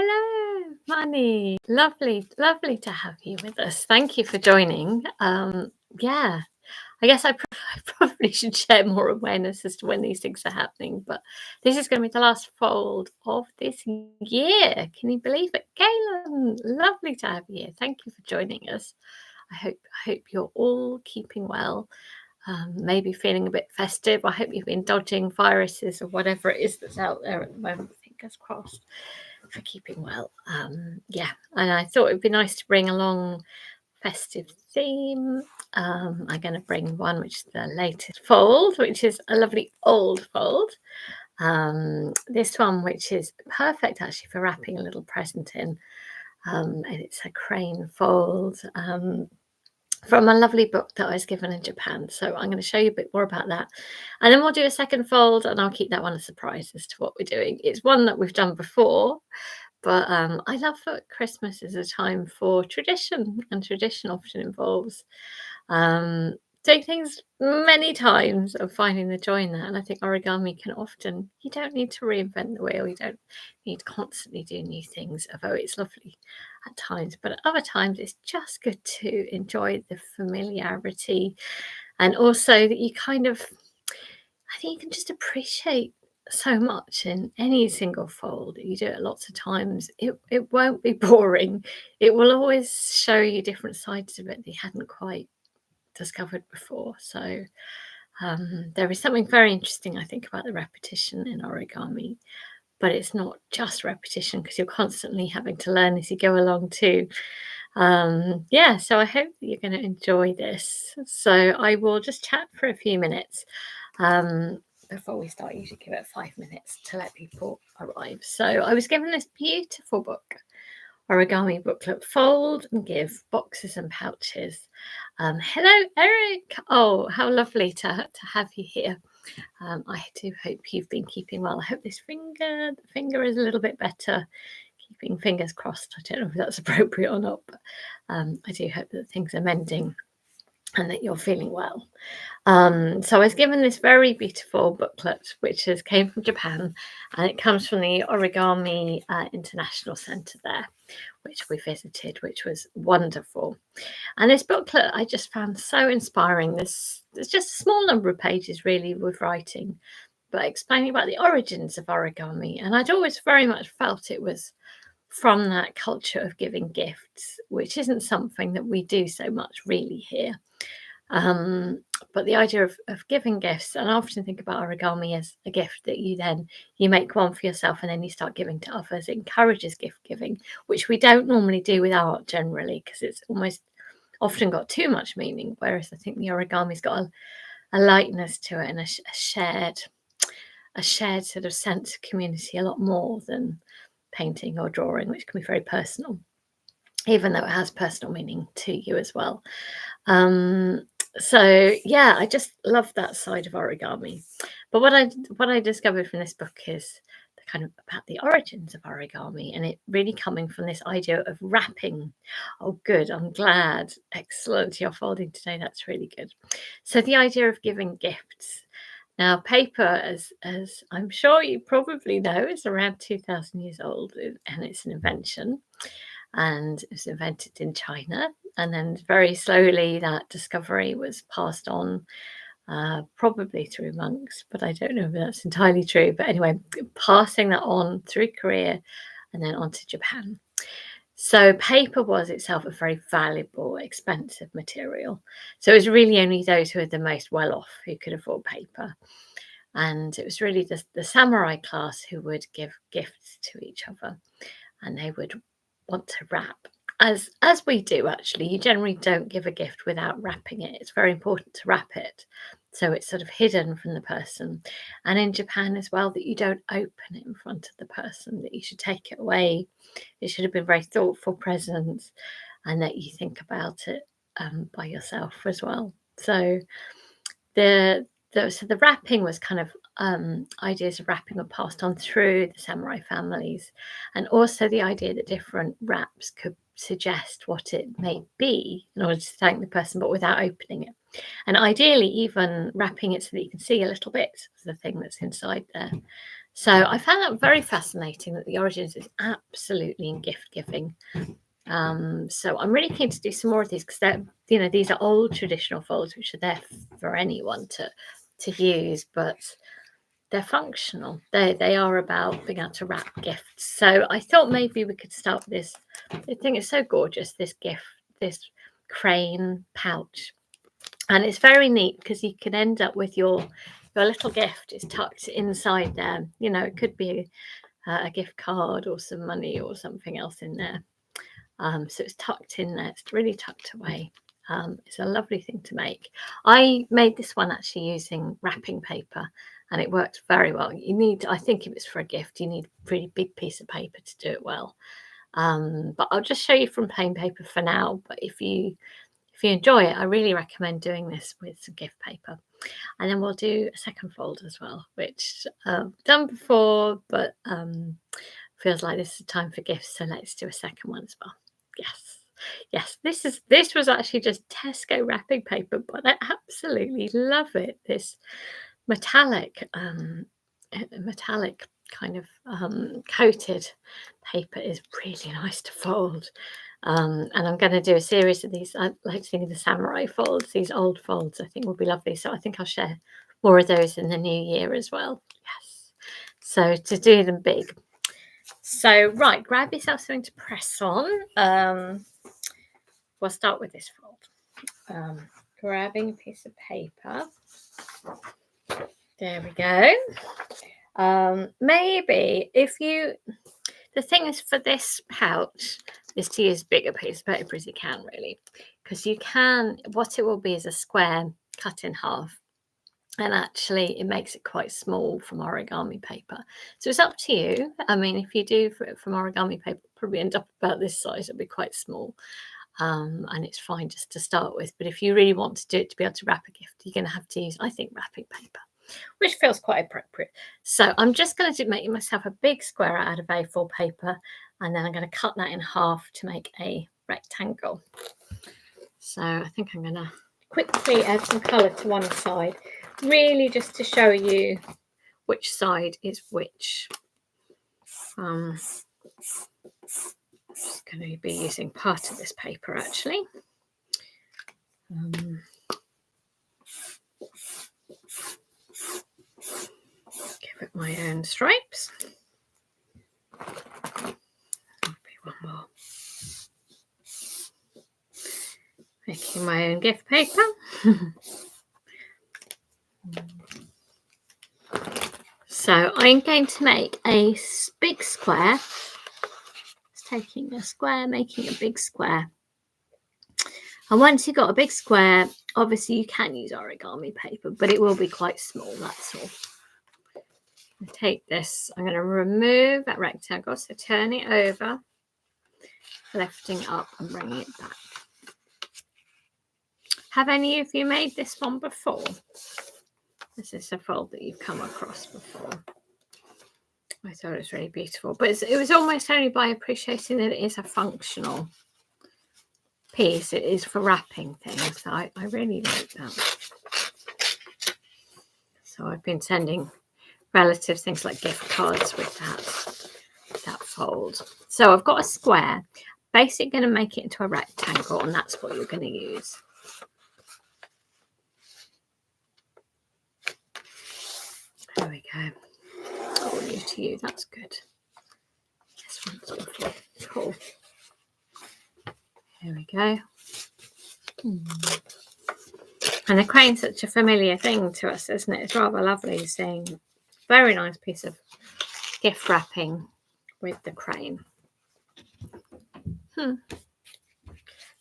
Hello, Manny. Lovely to have you with us. Thank you for joining. Yeah, I guess I probably should share more awareness as to when these things are happening, but this is going to be the last fold of this year. Can you believe it? Galen, lovely to have you here. Thank you for joining us. I hope you're all keeping well. Maybe feeling a bit festive. I hope you've been dodging viruses or whatever it is that's out there at the moment. Fingers crossed for keeping well. Yeah, and I thought it'd be nice to bring along festive theme. I'm going to bring one which is the latest fold, which is a lovely old fold. This one, which is perfect actually for wrapping a little present in, and it's a crane fold. From a lovely book that I was given in Japan. So I'm going to show you a bit more about that. And then we'll do a second fold and I'll keep that one a surprise as to what we're doing. It's one that we've done before, but I love that Christmas is a time for tradition, and tradition often involves doing things many times and finding the joy in that. And I think origami can often, you don't need to reinvent the wheel. You don't need to constantly do new things, although it's lovely at times. But at other times, it's just good to enjoy the familiarity, and also that you kind of, I think you can just appreciate so much in any single fold. You do it lots of times. It won't be boring. It will always show you different sides of it that you hadn't quite discovered before. So there is something very interesting, I think, about the repetition in origami, but it's not just repetition because you're constantly having to learn as you go along too. Yeah, so I hope that you're going to enjoy this. So I will just chat for a few minutes before we start. I usually give it 5 minutes to let people arrive. So I was given this beautiful book, origami booklet, Fold and Give, Boxes and Pouches. Hello, Eric. Oh, how lovely to have you here. I do hope you've been keeping well. I hope the finger is a little bit better. Keeping fingers crossed. I don't know if that's appropriate or not, but I do hope that things are mending and that you're feeling well. So I was given this very beautiful booklet, which came from Japan, and it comes from the Origami International Centre there, which we visited, which was wonderful. And this booklet I just found so inspiring. There's just a small number of pages really with writing, but explaining about the origins of origami. And I'd always very much felt it was from that culture of giving gifts, which isn't something that we do so much really here. But the idea of giving gifts, and I often think about origami as a gift that you make one for yourself and then you start giving to others. It encourages gift giving, which we don't normally do with art generally because it's almost often got too much meaning. Whereas I think the origami's got a lightness to it and a shared sort of sense of community a lot more than painting or drawing, which can be very personal, even though it has personal meaning to you as well. So yeah, I just love that side of origami. But what I discovered from this book is the kind of about the origins of origami, and it really coming from this idea of wrapping. Oh, good. I'm glad. Excellent. You're folding today. That's really good. So the idea of giving gifts. Now, paper, as I'm sure you probably know, is around 2,000 years old, and it's an invention. And it was invented in China. And then very slowly that discovery was passed on, probably through monks, but I don't know if that's entirely true. But anyway, passing that on through Korea and then on to Japan. So paper was itself a very valuable, expensive material. So it was really only those who were the most well off who could afford paper. And it was really the samurai class who would give gifts to each other, and they would want to wrap. As we do actually, you generally don't give a gift without wrapping it. It's very important to wrap it, so it's sort of hidden from the person. And in Japan as well, that you don't open it in front of the person, that you should take it away. It should have been very thoughtful presents, and that you think about it by yourself as well. So the wrapping was kind of ideas of wrapping were passed on through the samurai families, and also the idea that different wraps could suggest what it may be in order to thank the person, but without opening it. And ideally, even wrapping it so that you can see a little bit of the thing that's inside there. So I found that very fascinating, that the origins is absolutely in gift giving. So I'm really keen to do some more of these, because they're, you know, these are old traditional folds which are there for anyone to use, but they're functional. They are about being able to wrap gifts. So I thought maybe we could start with this. I think it's so gorgeous, this gift, this crane pouch. And it's very neat because you can end up with your little gift is tucked inside there. You know, it could be a gift card or some money or something else in there. So it's tucked in there. It's really tucked away. It's a lovely thing to make. I made this one actually using wrapping paper, and it worked very well. You need, I think if it's for a gift, you need a pretty big piece of paper to do it well. But I'll just show you from plain paper for now. But if you enjoy it, I really recommend doing this with some gift paper. And then we'll do a second fold as well, which I've done before, but feels like this is time for gifts. So let's do a second one as well. Yes, this was actually just Tesco wrapping paper, but I absolutely love it. This metallic kind of coated paper is really nice to fold. And I'm going to do a series of these. I like to think of the samurai folds, these old folds, I think will be lovely. So I think I'll share more of those in the new year as well. Yes. So to do them big. So, right, grab yourself something to press on. We'll start with this fold. Grabbing a piece of paper. There we go. Maybe if you, the thing is for this pouch is to use bigger piece of paper as you can, really, because you can, what it will be is a square cut in half. And actually, it makes it quite small from origami paper. So it's up to you. I mean, if you do it from origami paper, probably end up about this size. It'll be quite small. And it's fine just to start with. But if you really want to do it to be able to wrap a gift, you're going to have to use, I think, wrapping paper, which feels quite appropriate. So I'm just going to make myself a big square out of A4 paper, and then I'm going to cut that in half to make a rectangle. So I think I'm going to quickly add some colour to one side, really just to show you which side is which. I'm just going to be using part of this paper actually. Give it my own stripes. There'll be one more. Making my own gift paper. So I'm going to make a big square. It's taking a square, making a big square. And once you've got a big square, obviously you can use origami paper, but it will be quite small, that's all. I take this, I'm going to remove that rectangle, so turn it over, lifting up and bringing it back. Have any of you made this one before? This is a fold that you've come across before. I thought it was really beautiful, but it was almost only by appreciating that it is a functional piece. It is for wrapping things. So I really like that. So I've been sending relatives things like gift cards with that fold. So I've got a square. Basically going to make it into a rectangle, and that's what you're going to use. There we go. Oh, new to you. That's good. This one's before. Cool. Here we go. And the crane's such a familiar thing to us, isn't it? It's rather lovely seeing very nice piece of gift wrapping with the crane.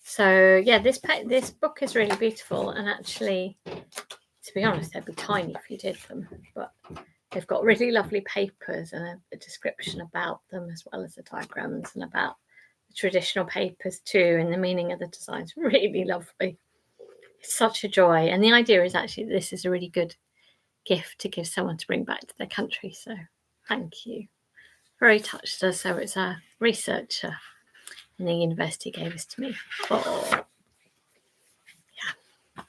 So yeah, this book is really beautiful, and actually, to be honest, they'd be tiny if you did them, but they've got really lovely papers and a description about them, as well as the diagrams and about the traditional papers too, and the meaning of the designs. Really lovely. It's such a joy. And the idea is actually this is a really good gift to give someone to bring back to their country. So thank you. Very touched us. So it's a researcher in the university gave this to me. Oh, yeah.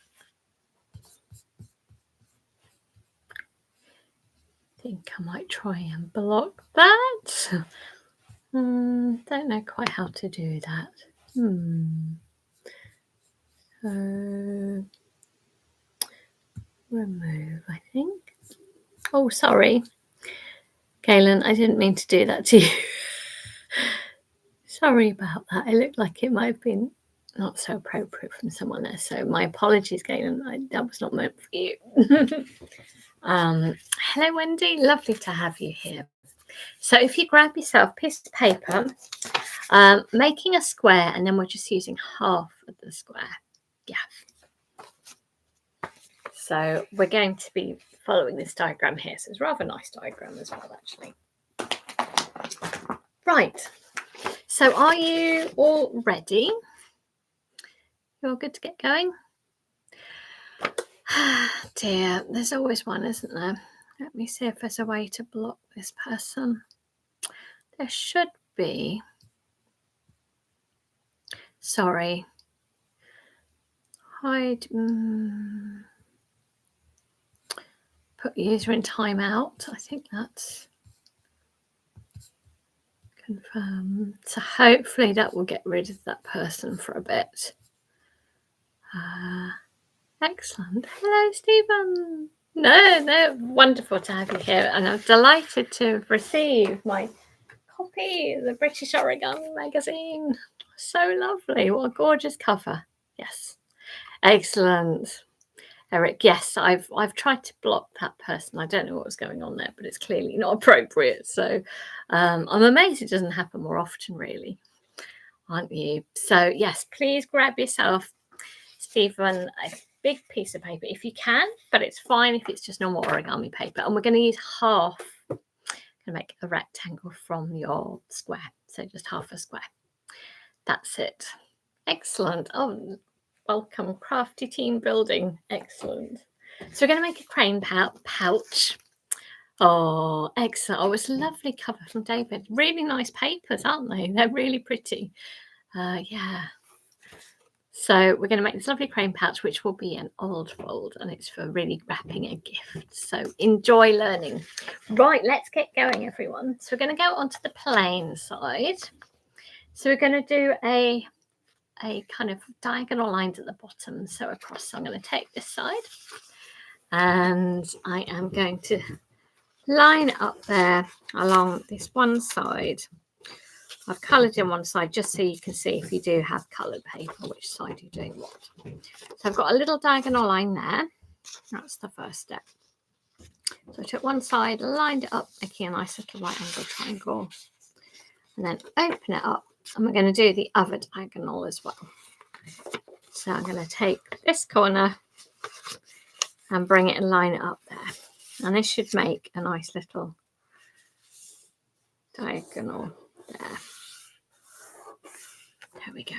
think I might try and block that. Don't know quite how to do that. So remove, I think. Oh, sorry, Galen, I didn't mean to do that to you. Sorry about that. It looked like it might have been not so appropriate from someone there. So my apologies, Galen. That was not meant for you. Hello, Wendy. Lovely to have you here. So if you grab yourself a piece of paper, making a square, and then we're just using half of the square. Yeah. So we're going to be following this diagram here. So it's a rather nice diagram as well, actually. Right. So are you all ready? You're good to get going? Dear, there's always one, isn't there? Let me see if there's a way to block this person. There should be. Sorry. Hide. Put user in timeout. I think that's confirm. So hopefully that will get rid of that person for a bit. Excellent. Hello, Stephen. No, wonderful to have you here. And I'm delighted to receive my copy of the British Origami magazine. So lovely. What a gorgeous cover. Yes. Excellent. Eric, yes, I've tried to block that person. I don't know what was going on there, but it's clearly not appropriate. So I'm amazed it doesn't happen more often, really, aren't you? So yes, please grab yourself, Stephen, a big piece of paper if you can, but it's fine if it's just normal origami paper. And we're going to use half, going to make a rectangle from your square. So just half a square. That's it. Excellent. Oh, welcome, crafty team building. Excellent. So we're going to make a crane pouch. Oh, excellent. Oh, it's a lovely cover from David. Really nice papers, aren't they? They're really pretty. Yeah. So we're going to make this lovely crane pouch, which will be an old fold, and it's for really wrapping a gift. So enjoy learning. Right, let's get going, everyone. So we're going to go onto the plain side. So we're going to do a kind of diagonal lines at the bottom, so across. So I'm going to take this side, and I am going to line up there along this one side. I've coloured in one side just so you can see if you do have coloured paper, which side you're doing what. So I've got a little diagonal line there. That's the first step. So I took one side, lined it up, making a nice little right angle triangle, and then open it up. And we're going to do the other diagonal as well. So I'm going to take this corner and bring it and line it up there. And this should make a nice little diagonal there. There we go.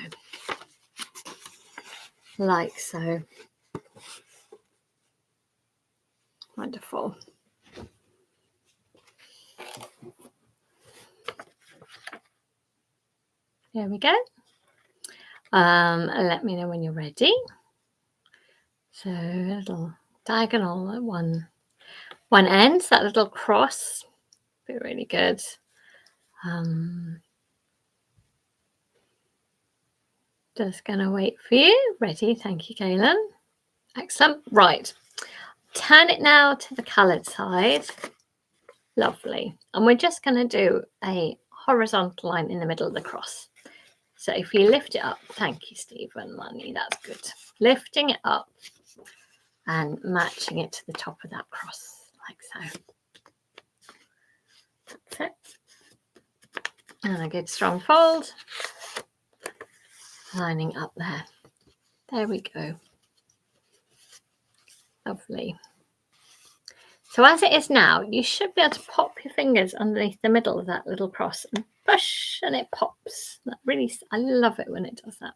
Like so. Wonderful. There we go. Let me know when you're ready. So a little diagonal at one end, that little cross, be really good. Just gonna wait for you. Ready? Thank you, Galen. Excellent. Right. Turn it now to the coloured side. Lovely. And we're just going to do a horizontal line in the middle of the cross. So if you lift it up, thank you, Stephen, Money, that's good. Lifting it up and matching it to the top of that cross, like so. That's it. And a good strong fold. Lining up there. There we go. Lovely. So as it is now, you should be able to pop your fingers underneath the middle of that little cross and push, and it pops. That really, I love it when it does that.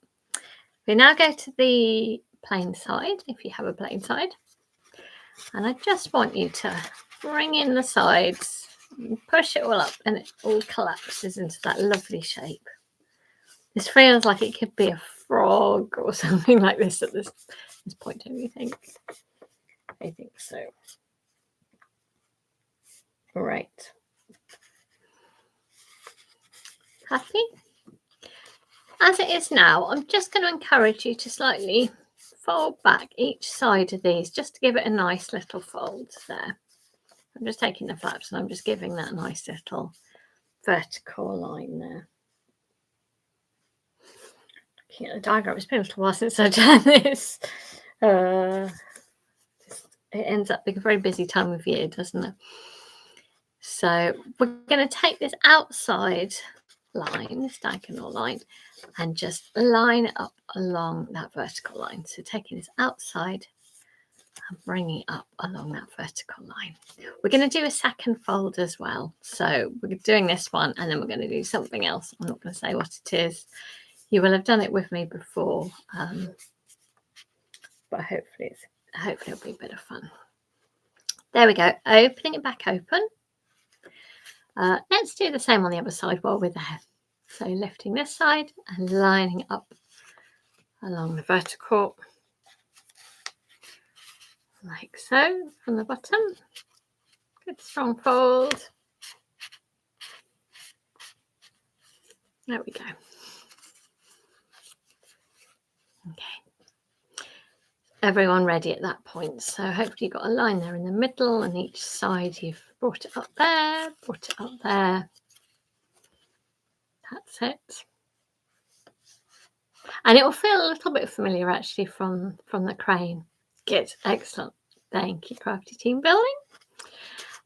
We now go to the plain side, if you have a plain side. And I just want you to bring in the sides, and push it all up, and it all collapses into that lovely shape. This feels like it could be a frog or something like this at this point, don't you think? I think so. Great. Happy? As it is now, I'm just going to encourage you to slightly fold back each side of these just to give it a nice little fold there. I'm just taking the flaps and I'm just giving that nice little vertical line there. Looking at the diagram, it's been a little while since I've done this. It ends up being a very busy time of year, doesn't it? So we're going to take this outside line, this diagonal line, and just line it up along that vertical line. So taking this outside and bringing it up along that vertical line. We're going to do a second fold as well. So we're doing this one and then we're going to do something else. I'm not going to say what it is. You will have done it with me before, but hopefully it'll be a bit of fun. There we go, opening it back open. Let's do the same on the other side while we're there. So lifting this side and lining up along the vertical, like so, from the bottom. Good strong fold. There we go. Okay. Everyone ready at that point. So hopefully you've got a line there in the middle and each side you've brought it up there, brought it up there. That's it. And it will feel a little bit familiar actually from the crane. Good, excellent. Thank you, Crafty Team Building.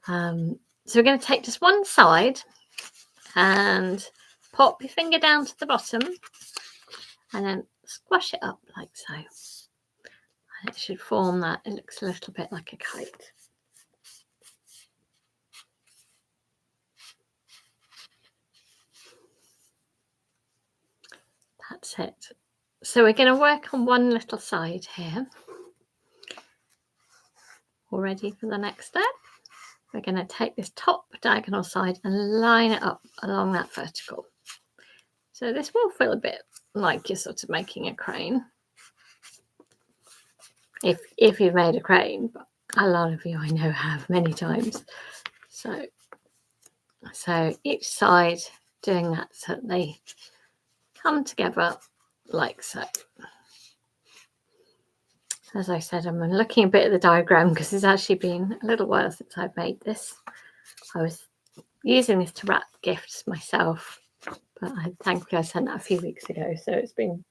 So we're going to take just one side and pop your finger down to the bottom and then squash it up like so. And it should form that. It looks a little bit like a kite. That's it. So we're going to work on one little side here. All ready for the next step? We're going to take this top diagonal side and line it up along that vertical. So this will feel a bit like you're sort of making a crane. If you've made a crane, but a lot of you I know have many times. So each side doing that so that they come together like so. As I said, I'm looking a bit at the diagram because it's actually been a little while since I've made this. I was using this to wrap gifts myself, but thankfully I sent that a few weeks ago, so it's been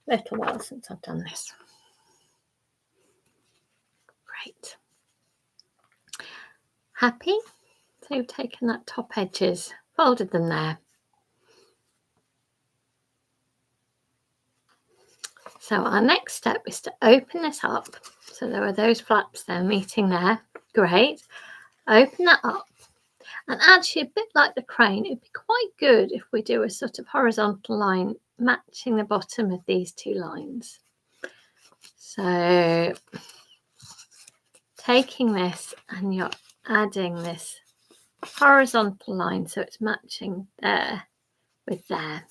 a little while since I've done this. Great. Happy? So you've taken that top edges, folded them there. So our next step is to open this up. So there are those flaps there meeting there. Great. Open that up. And actually, a bit like the crane, it'd be quite good if we do a sort of horizontal line matching the bottom of these two lines. So taking this and you're adding this horizontal line so it's matching there with there.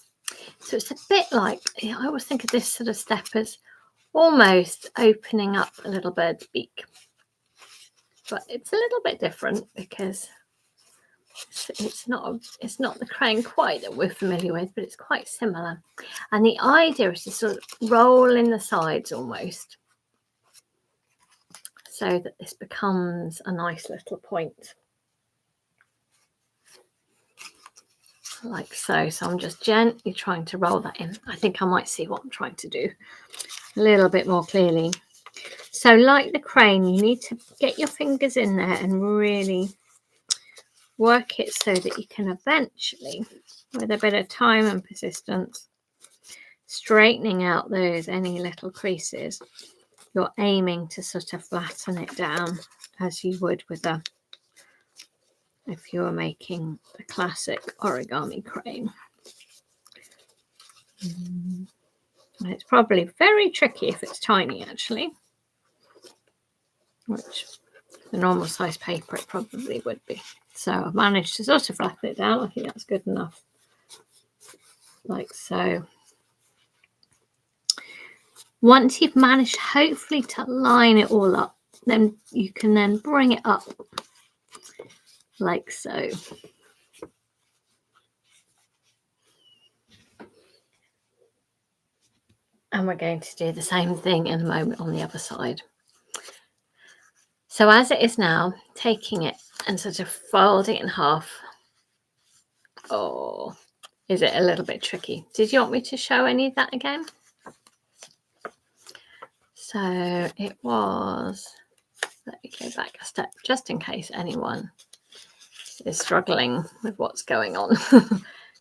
So it's a bit like, I always think of this sort of step as almost opening up a little bird's beak. But it's a little bit different because it's not the crane quite that we're familiar with, but it's quite similar. And the idea is to sort of roll in the sides almost so that this becomes a nice little point. Like so. So I'm just gently trying to roll that in. I think I might see what I'm trying to do a little bit more clearly. So like the crane, you need to get your fingers in there and really work it so that you can eventually, with a bit of time and persistence, straightening out any little creases, you're aiming to sort of flatten it down as you would with if you were making a classic origami crane. And it's probably very tricky if it's tiny, actually, which the normal size paper it probably would be. So I've managed to sort of flatten it down. I think that's good enough, like so. Once you've managed hopefully to line it all up, then you can then bring it up like so. And we're going to do the same thing in a moment on the other side. So as it is now, taking it and sort of folding it in half. Oh, is it a little bit tricky? Did you want me to show any of that again? So it was, let me go back a step just in case anyone is struggling with what's going on.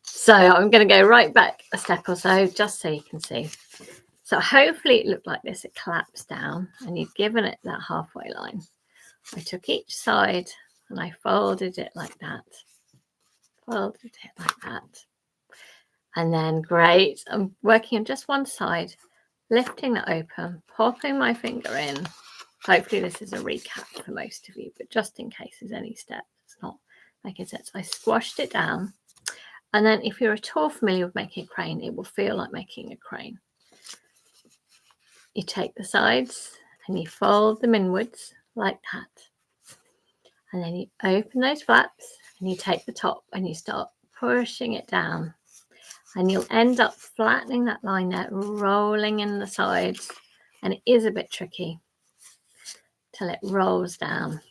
So I'm going to go right back a step or so just so you can see. So hopefully it looked like this. It collapsed down and you've given it that halfway line. I took each side and I folded it like that. Folded it like that. And then great, I'm working on just one side, lifting that open, popping my finger in. Hopefully this is a recap for most of you, but just in case there's any steps it's not making sense. I squashed it down. And then if you're at all familiar with making a crane, it will feel like making a crane. You take the sides and you fold them inwards like that. And then you open those flaps and you take the top and you start pushing it down. And you'll end up flattening that line there, rolling in the sides. And it is a bit tricky till it rolls down.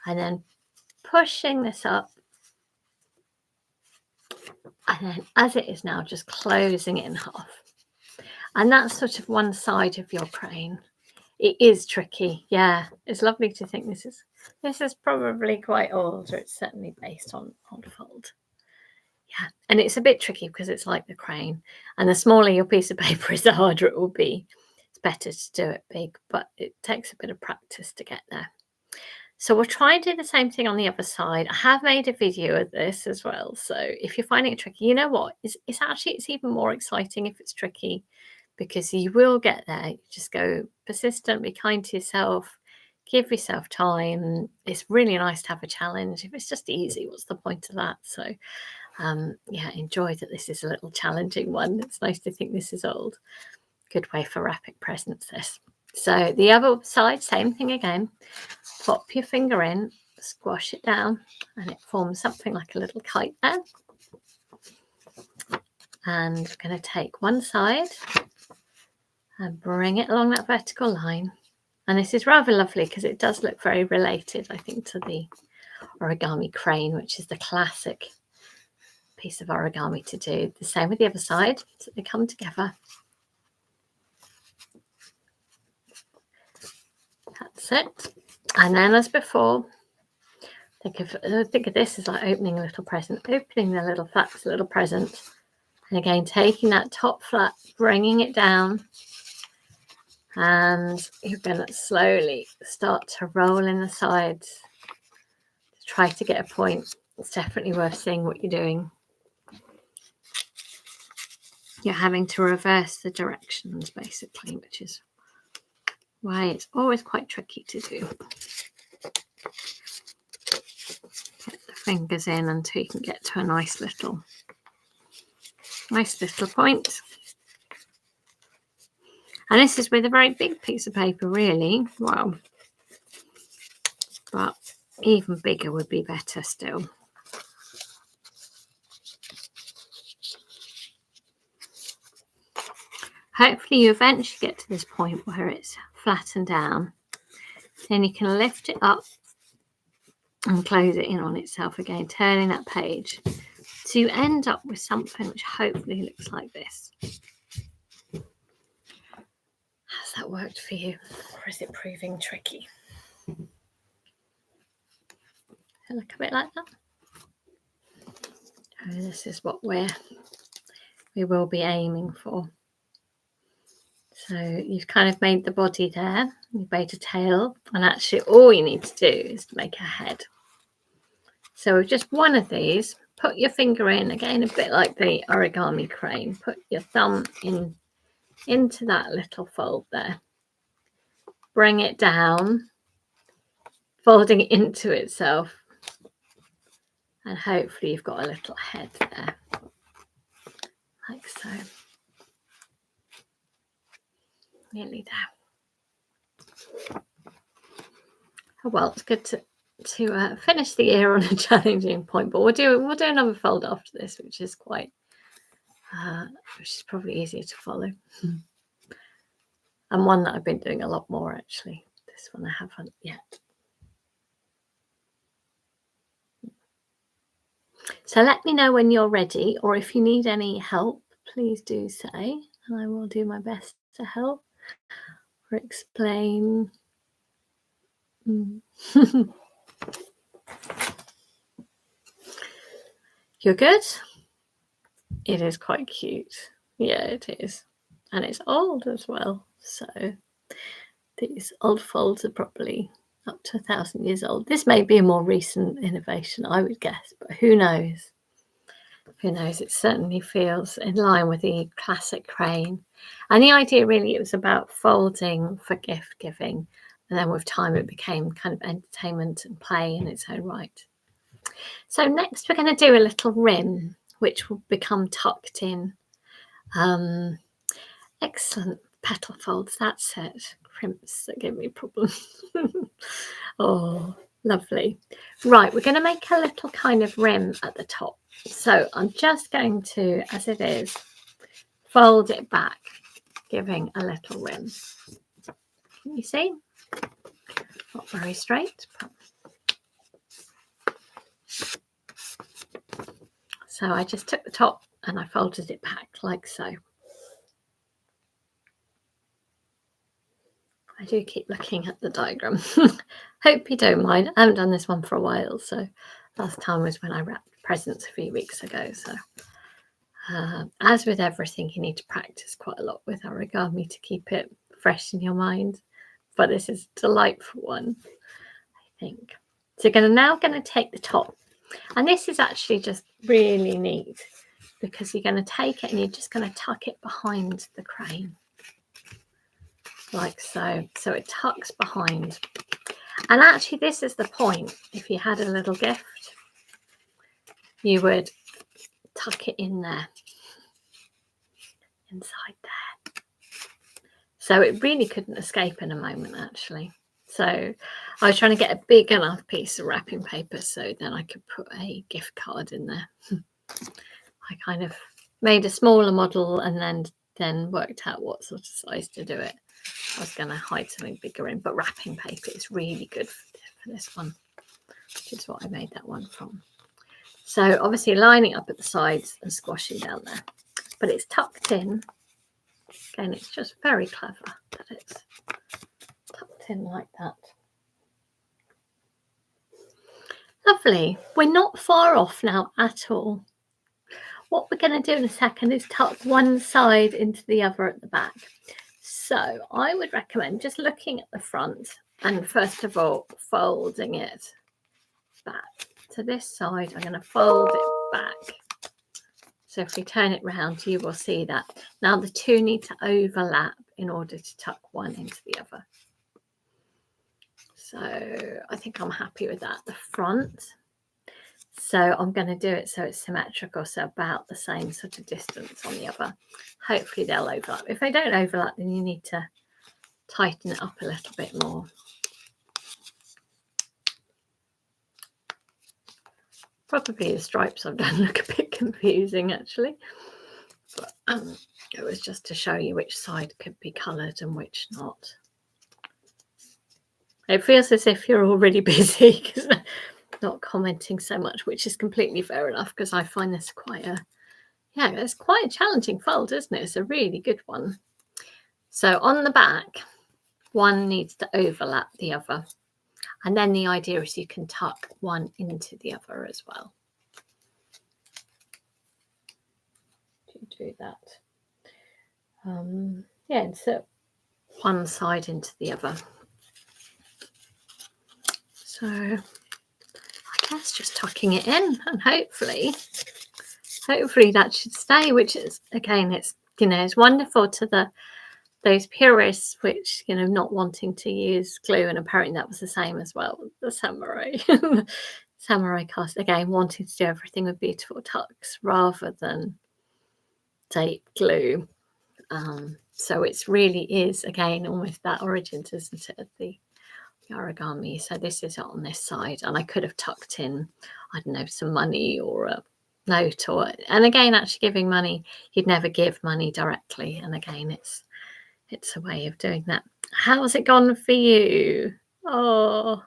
And then pushing this up. And then as it is now, just closing it in half. And that's sort of one side of your crane. It is tricky. Yeah, it's lovely to think this is probably quite old, or it's certainly based on fold. Yeah, and it's a bit tricky because it's like the crane, and the smaller your piece of paper is, the harder it will be. It's better to do it big, but it takes a bit of practice to get there. So we'll try and do the same thing on the other side. I have made a video of this as well, so if you're finding it tricky, you know what? It's even more exciting if it's tricky, because you will get there. You just go persistent, be kind to yourself, give yourself time. It's really nice to have a challenge. If it's just easy, what's the point of that? So yeah, enjoy that this is a little challenging one. It's nice to think this is old. Good way for wrapping presents, this. So the other side, same thing again. Pop your finger in, squash it down, and it forms something like a little kite there. And we're going to take one side and bring it along that vertical line. And this is rather lovely because it does look very related, I think, to the origami crane, which is the classic piece of origami to do. The same with the other side, so they come together. That's it. And then, as before, think of this as like opening a little present, opening the little flaps, a little present. And again, taking that top flap, bringing it down, and you're going to slowly start to roll in the sides. Try to get a point. It's definitely worth seeing what you're doing. You're having to reverse the directions, basically, which is why it's always quite tricky to do. Get the fingers in until you can get to a nice little point. And this is with a very big piece of paper, really. Wow. But even bigger would be better still. Hopefully you eventually get to this point where it's flattened down. Then you can lift it up and close it in on itself again, turning that page. So you end up with something which hopefully looks like this. Has that worked for you, or is it proving tricky? Does it look a bit like that? Oh, this is what we will be aiming for. So you've kind of made the body there, you've made a tail, and actually all you need to do is to make a head. So with just one of these, put your finger in, again a bit like the origami crane, put your thumb into that little fold there. Bring it down, folding it into itself, and hopefully you've got a little head there, like so. Nearly there. Oh, well, it's good to finish the year on a challenging point, but we'll do another fold after this, which is probably easier to follow, and one that I've been doing a lot more actually. This one I haven't yet. So let me know when you're ready, or if you need any help, please do say, and I will do my best to help or explain. You're good? It is quite cute. Yeah, it is. And it's old as well. So these old folds are probably up to 1,000 years old. This may be a more recent innovation, I would guess, but who knows? Who knows? It certainly feels in line with the classic crane. And the idea really, it was about folding for gift giving. And then with time, it became kind of entertainment and play in its own right. So next, we're going to do a little rim, which will become tucked in. Excellent petal folds. That's it. Crimps that give me problems. Oh, lovely. Right, we're going to make a little kind of rim at the top. So I'm just going to, as it is, fold it back, giving a little rim. Can you see? Not very straight. So I just took the top and I folded it back like so. I do keep looking at the diagram. Hope you don't mind. I haven't done this one for a while, so last time was when I wrapped presents a few weeks ago. So as with everything, you need to practice quite a lot with origami to keep it fresh in your mind. But this is a delightful one, I think. So you're now going to take the top. And this is actually just really neat because you're going to take it and you're just going to tuck it behind the crane. Like so. So it tucks behind. And actually this is the point. If you had a little gift, you would tuck it in there, inside there. So it really couldn't escape in a moment actually. So I was trying to get a big enough piece of wrapping paper so then I could put a gift card in there. I kind of made a smaller model and then worked out what sort of size to do it. I was going to hide something bigger in, but wrapping paper is really good for this one, which is what I made that one from. So obviously lining up at the sides and squashing down there, but it's tucked in. Again, it's just very clever that it's tucked in like that. Lovely. We're not far off now at all. What we're going to do in a second is tuck one side into the other at the back. So I would recommend just looking at the front and first of all folding it back. To this side, I'm going to fold it back. So if we turn it round, you will see that. Now the two need to overlap in order to tuck one into the other. So I think I'm happy with that. The front. So I'm going to do it so it's symmetrical, so about the same sort of distance on the other. Hopefully they'll overlap. If they don't overlap, then you need to tighten it up a little bit more. Probably the stripes I've done look a bit confusing actually, but it was just to show you which side could be coloured and which not. It feels as if you're already busy because not commenting so much, which is completely fair enough because I find this quite it's quite a challenging fold, isn't it? It's a really good one. So on the back, one needs to overlap the other. And then the idea is you can tuck one into the other as well. Do that. Yeah, insert one side into the other. So I guess just tucking it in and hopefully that should stay, which is, again, it's, it's wonderful to those purists which, not wanting to use glue, and apparently that was the same as well, the samurai cast, again, wanting to do everything with beautiful tucks rather than tape glue. So it's really is, again, almost that origins, isn't it, of the origami. So this is on this side, and I could have tucked in, I don't know, some money or a note, or, and again, actually giving money, you'd never give money directly, and again, it's a way of doing that. How's it gone for you? Oh,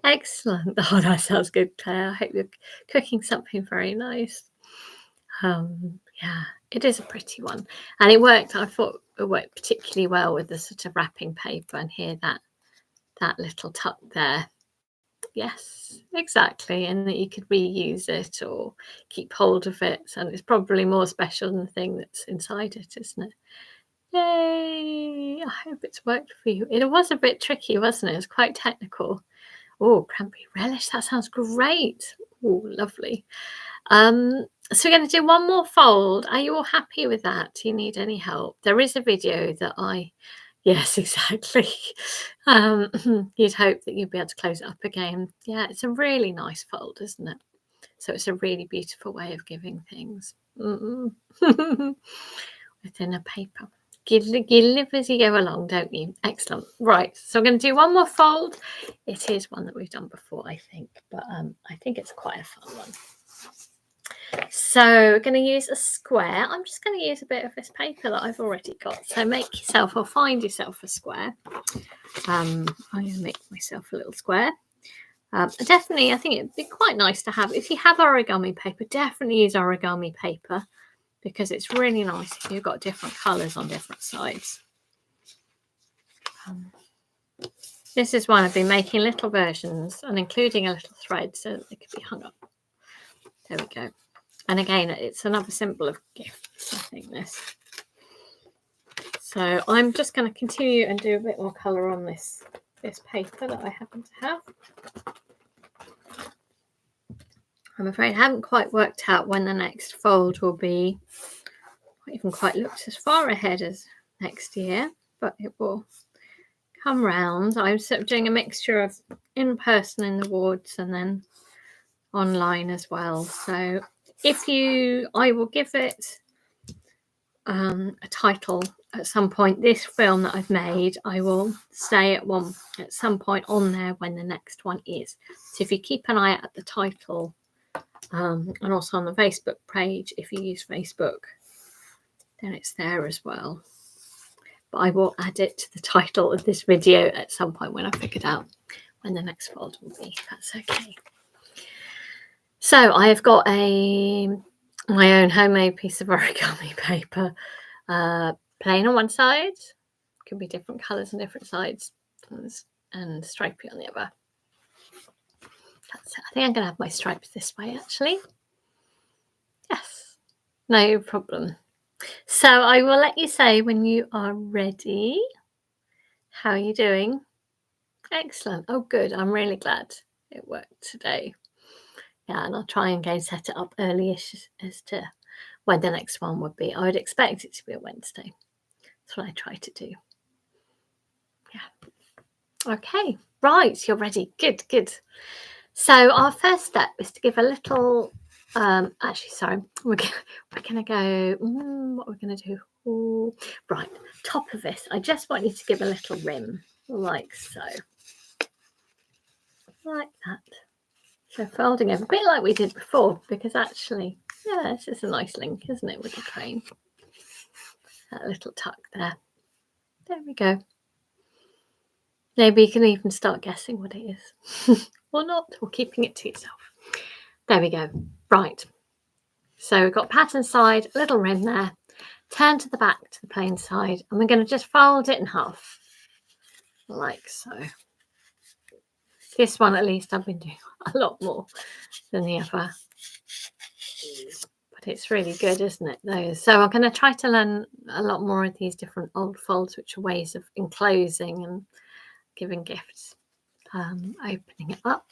excellent. Oh, that sounds good, Claire. I hope you're cooking something very nice. Yeah, it is a pretty one, and it worked. I thought it worked particularly well with the sort of wrapping paper, and here that little tuck there. Yes, exactly, and that you could reuse it or keep hold of it, and it's probably more special than the thing that's inside it, isn't it? Yay! I hope it's worked for you. It was a bit tricky, wasn't it? It was quite technical. Oh, cranberry relish, that sounds great. Oh, lovely. So we're going to do one more fold. Are you all happy with that? Do you need any help? There is a video that yes, exactly. You'd hope that you'd be able to close it up again. Yeah, it's a really nice fold, isn't it? So it's a really beautiful way of giving things within a paper. You live as you go along, don't you? Excellent. Right, so I'm going to do one more fold. It is one that we've done before, I think, but I think it's quite a fun one. So we're going to use a square. I'm just going to use a bit of this paper that I've already got. So make yourself or find yourself a square. I'm going to make myself a little square. Definitely, I think it'd be quite nice to have, if you have origami paper, definitely use origami paper, because it's really nice if you've got different colours on different sides. This is one I've been making little versions and including a little thread so that they could be hung up. There we go. And again, it's another symbol of gifts, I think, this. So I'm just going to continue and do a bit more colour on this paper that I happen to have. I'm afraid I haven't quite worked out when the next fold will be. I haven't quite looked as far ahead as next year, but it will come round. I'm sort of doing a mixture of in person in the wards and then online as well. So I will give it a title at some point. This film that I've made, I will say at some point on there when the next one is. So if you keep an eye out at the title, and also on the Facebook page, if you use Facebook, then it's there as well. But I will add it to the title of this video at some point when I figured out when the next fold will be. That's okay. So I have got my own homemade piece of origami paper, plain on one side, could be different colours on different sides, and stripy on the other. That's it. I think I'm going to have my stripes this way, actually. Yes, no problem. So I will let you say when you are ready. How are you doing? Excellent. Oh, good. I'm really glad it worked today. Yeah, and I'll try and again set it up early-ish as to when the next one would be. I would expect it to be a Wednesday. That's what I try to do. Yeah. Okay. Right. You're ready. Good, good. So our first step is to give a little, actually, sorry, we're going to go, what we're going to do. Ooh, right. Top of this, I just want you to give a little rim, like so. Like that. So folding over, a bit like we did before, because actually, yeah, this is a nice link, isn't it, with the crane? That little tuck there. There we go. Maybe you can even start guessing what it is. Or not, or keeping it to yourself. There we go. Right. So we've got pattern side, a little rim there. Turn to the back to the plain side, and we're going to just fold it in half. Like so. This one, at least, I've been doing a lot more than the other. But it's really good, isn't it, those? So I'm going to try to learn a lot more of these different old folds, which are ways of enclosing and giving gifts, opening it up.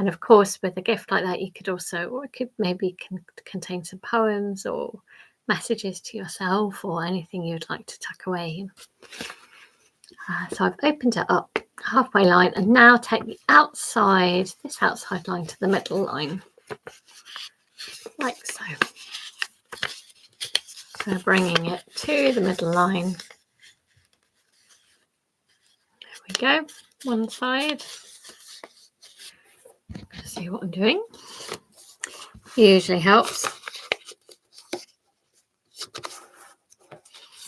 And of course, with a gift like that, you could also, or it could maybe contain some poems or messages to yourself or anything you'd like to tuck away. So I've opened it up halfway line, and now take the outside, this outside line to the middle line, like so. So bringing it to the middle line. There we go. one side. See what I'm doing. Usually helps.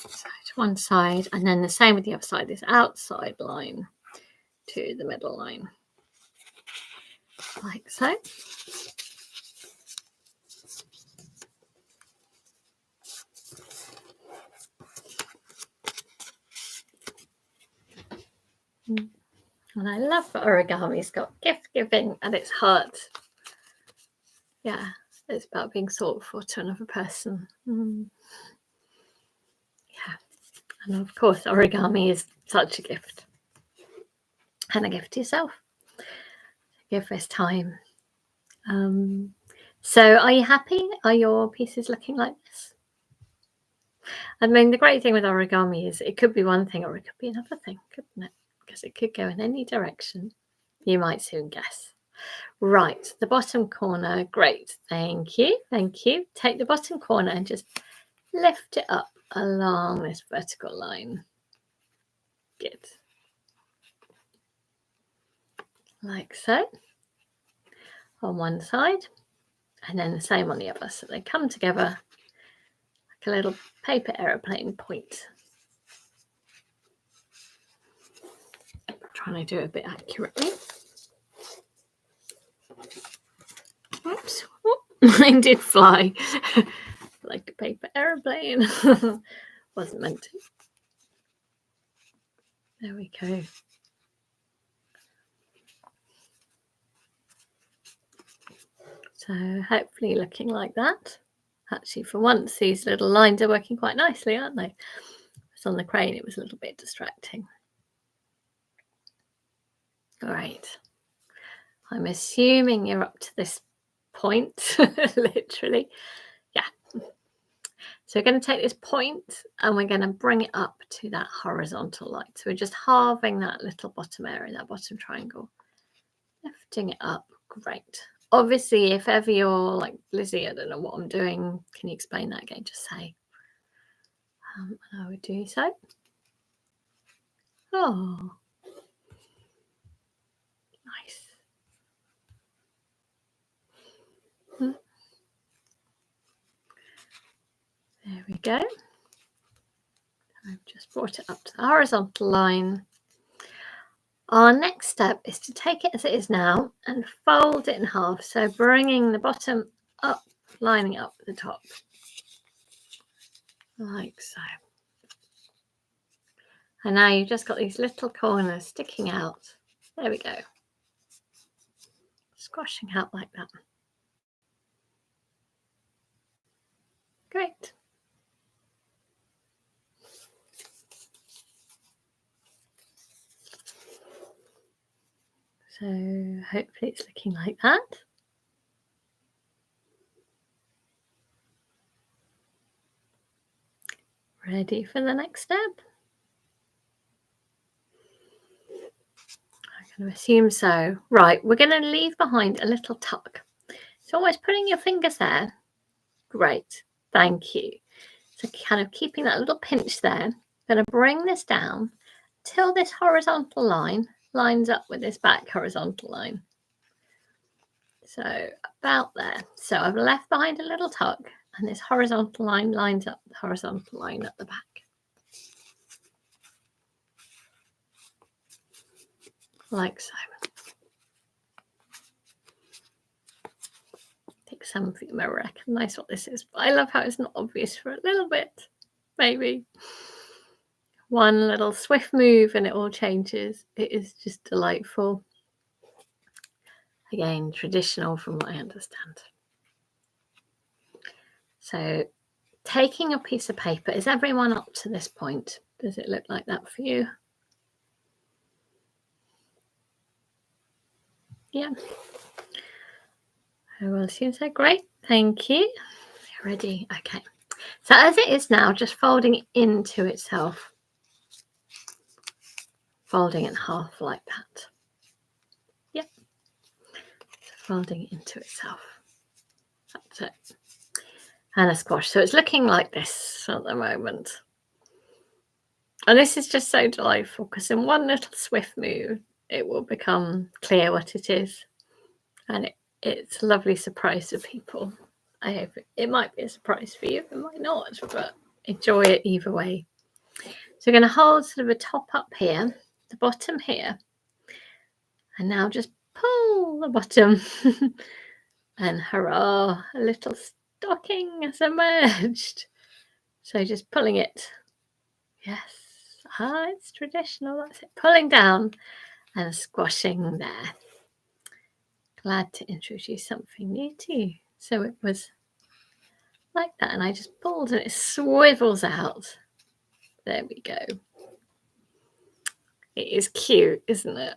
So to one side, and then the same with the other side, this outside line to the middle line, like so. And I love that origami's got gift giving at its heart. Yeah, it's about being thoughtful to another person. Yeah, and of course, origami is such a gift, and a gift to yourself. Give this time. So, are you happy? Are your pieces looking like this? I mean, the great thing with origami is it could be one thing or it could be another thing, couldn't it? Because it could go in any direction. You might soon guess. Right, the bottom corner. Great, thank you, thank you. Take the bottom corner and just lift it up along this vertical line. Good. Like so. On one side, and then the same on the other. So they come together like a little paper aeroplane point. I'm trying to do it a bit accurately. Oops, mine did fly like a paper aeroplane. Wasn't meant to. There we go. So hopefully looking like that. Actually, for once, these little lines are working quite nicely, aren't they? It's on the crane, it was a little bit distracting. All right. I'm assuming you're up to this point, literally. Yeah. So we're going to take this point and we're going to bring it up to that horizontal line. So we're just halving that little bottom area, that bottom triangle, lifting it up. Great. Obviously, if ever you're like, Lizzie, I don't know what I'm doing, can you explain that again? Just say. And I would do so. Oh, nice. There we go. I've just brought it up to the horizontal line. Our next step is to take it as it is now and fold it in half. So bringing the bottom up, lining up the top, like so. And now you've just got these little corners sticking out. There we go. Squashing out like that. Great. So hopefully it's looking like that. Ready for the next step? I'm going to assume so. Right, we're going to leave behind a little tuck. So almost putting your fingers there. Great, thank you. So kind of keeping that little pinch there. I'm going to bring this down till this horizontal line lines up with this back horizontal line. So about there. So I've left behind a little tuck and this horizontal line lines up the horizontal line at the back. Like so. I think some of you may recognise what this is, but I love how it's not obvious for a little bit. Maybe one little swift move and it all changes. It is just delightful. Again, traditional from what I understand. So taking a piece of paper, is everyone up to this point? Does it look like that for you? Yeah. I will assume so. Great. Thank you. You're ready. Okay. So as it is now, just folding it into itself. Folding it in half like that. Yep. So folding it into itself. That's it. And a squash. So it's looking like this at the moment. And this is just so delightful because in one little swift move, it will become clear what it is. And it's a lovely surprise for people. I hope it might be a surprise for you, it might not, but enjoy it either way. So we're going to hold sort of a top up here, the bottom here, and now just pull the bottom. And hurrah, a little stocking has emerged. So just pulling it. Yes. It's traditional. That's it. Pulling down and squashing there. Glad to introduce something new to you. So it was like that, and I just pulled and it swivels out. There we go. It is cute, isn't it?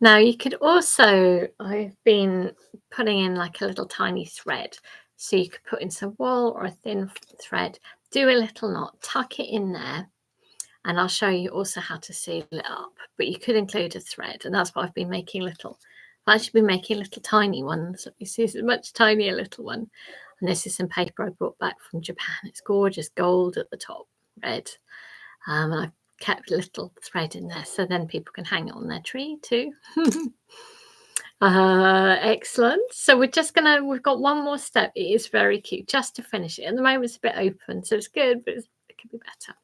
Now you could also, I've been putting in like a little tiny thread. So you could put in some wool or a thin thread, do a little knot, tuck it in there, and I'll show you also how to seal it up. But you could include a thread, and that's what I've been making little. I've actually been making little tiny ones. You see, it's a much tinier little one. And this is some paper I brought back from Japan. It's gorgeous gold at the top, red. And I've kept a little thread in there so then people can hang it on their tree too. Excellent. So we've got one more step. It is very cute just to finish it. At the moment it's a bit open, so it's good, but it could be better.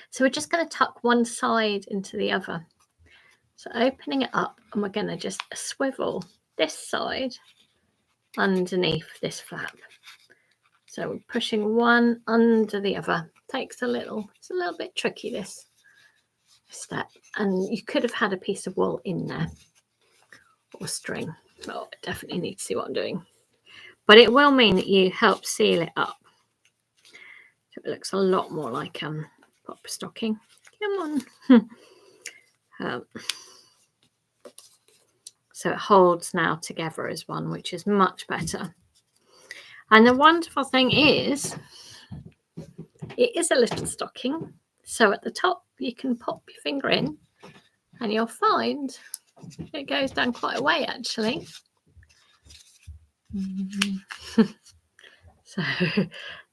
So we're just going to tuck one side into the other. So opening it up, and we're going to just swivel this side underneath this flap. So we're pushing one under the other. It's a little bit tricky, this step. And you could have had a piece of wool in there or string. Oh, I definitely need to see what I'm doing. But it will mean that you help seal it up. So it looks a lot more like proper stocking. Come on. So it holds now together as one, which is much better. And the wonderful thing is, it is a little stocking. So at the top, you can pop your finger in and you'll find it goes down quite a way, actually. So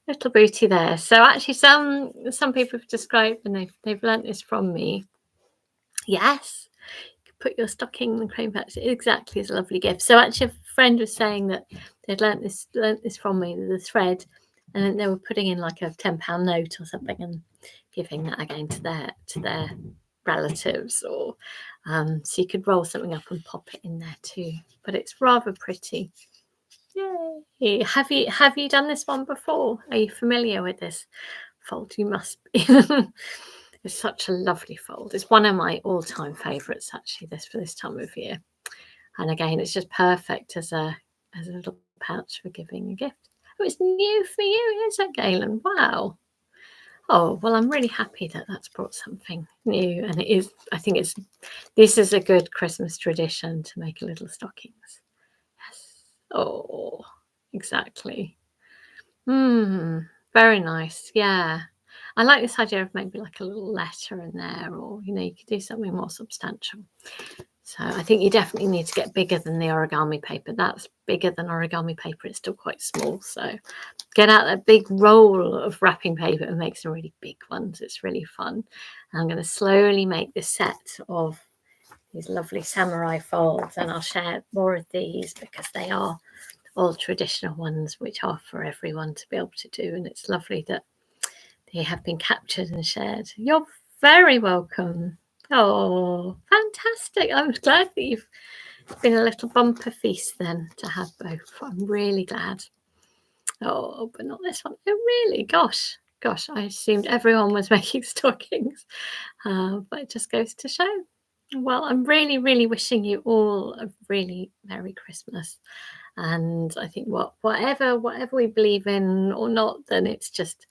little booty there. So actually some people have described, and they've learnt this from me. Yes, put your stocking in the cream patch. Exactly, it's a lovely gift. So actually a friend was saying that they'd learnt this from me, the thread, and then they were putting in like a £10 note or something and giving that again to their relatives, or so you could roll something up and pop it in there too. But it's rather pretty. Yay. Have you done this one before? Are you familiar with this fold? You must be. It's such a lovely fold. It's one of my all-time favourites, actually, for this time of year. And again, it's just perfect as a little pouch for giving a gift. Oh, it's new for you, is it, Galen? Wow. Oh, well, I'm really happy that that's brought something new. And it is, I think this is a good Christmas tradition to make little stockings. Yes. Oh, exactly. Very nice. Yeah. I like this idea of maybe like a little letter in there, or, you could do something more substantial. So I think you definitely need to get bigger than the origami paper. That's bigger than origami paper. It's still quite small. So get out that big roll of wrapping paper and make some really big ones. It's really fun. And I'm going to slowly make this set of these lovely samurai folds, and I'll share more of these because they are all traditional ones, which are for everyone to be able to do. And it's lovely that they have been captured and shared. You're very welcome. Oh, fantastic. I'm glad that you've been a little bumper feast then to have both. I'm really glad. Oh, but not this one. Oh, really? Gosh, I assumed everyone was making stockings. But it just goes to show. Well, I'm really, really wishing you all a really Merry Christmas. And I think whatever we believe in or not, then it's just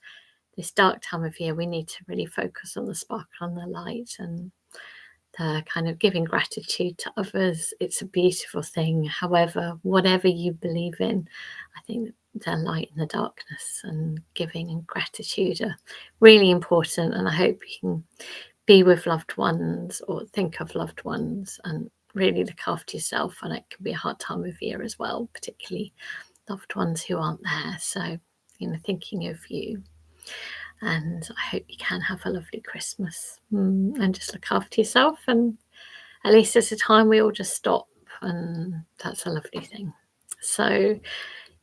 this dark time of year, we need to really focus on the sparkle and the light and the kind of giving gratitude to others. It's a beautiful thing. However, whatever you believe in, I think the light and the darkness and giving and gratitude are really important. And I hope you can be with loved ones or think of loved ones and really look after yourself. And it can be a hard time of year as well, particularly loved ones who aren't there. So, thinking of you. And I hope you can have a lovely Christmas and just look after yourself and at least it's a time we all just stop, and that's a lovely thing. So,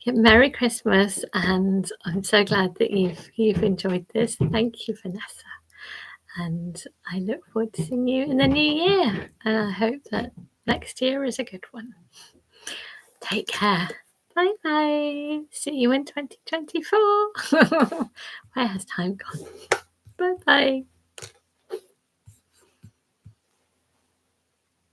yeah, Merry Christmas, and I'm so glad that you've enjoyed this. Thank you, Vanessa, and I look forward to seeing you in the new year. And I hope that next year is a good one. Take care. Bye bye. See you in 2024. Where has time gone? Bye bye.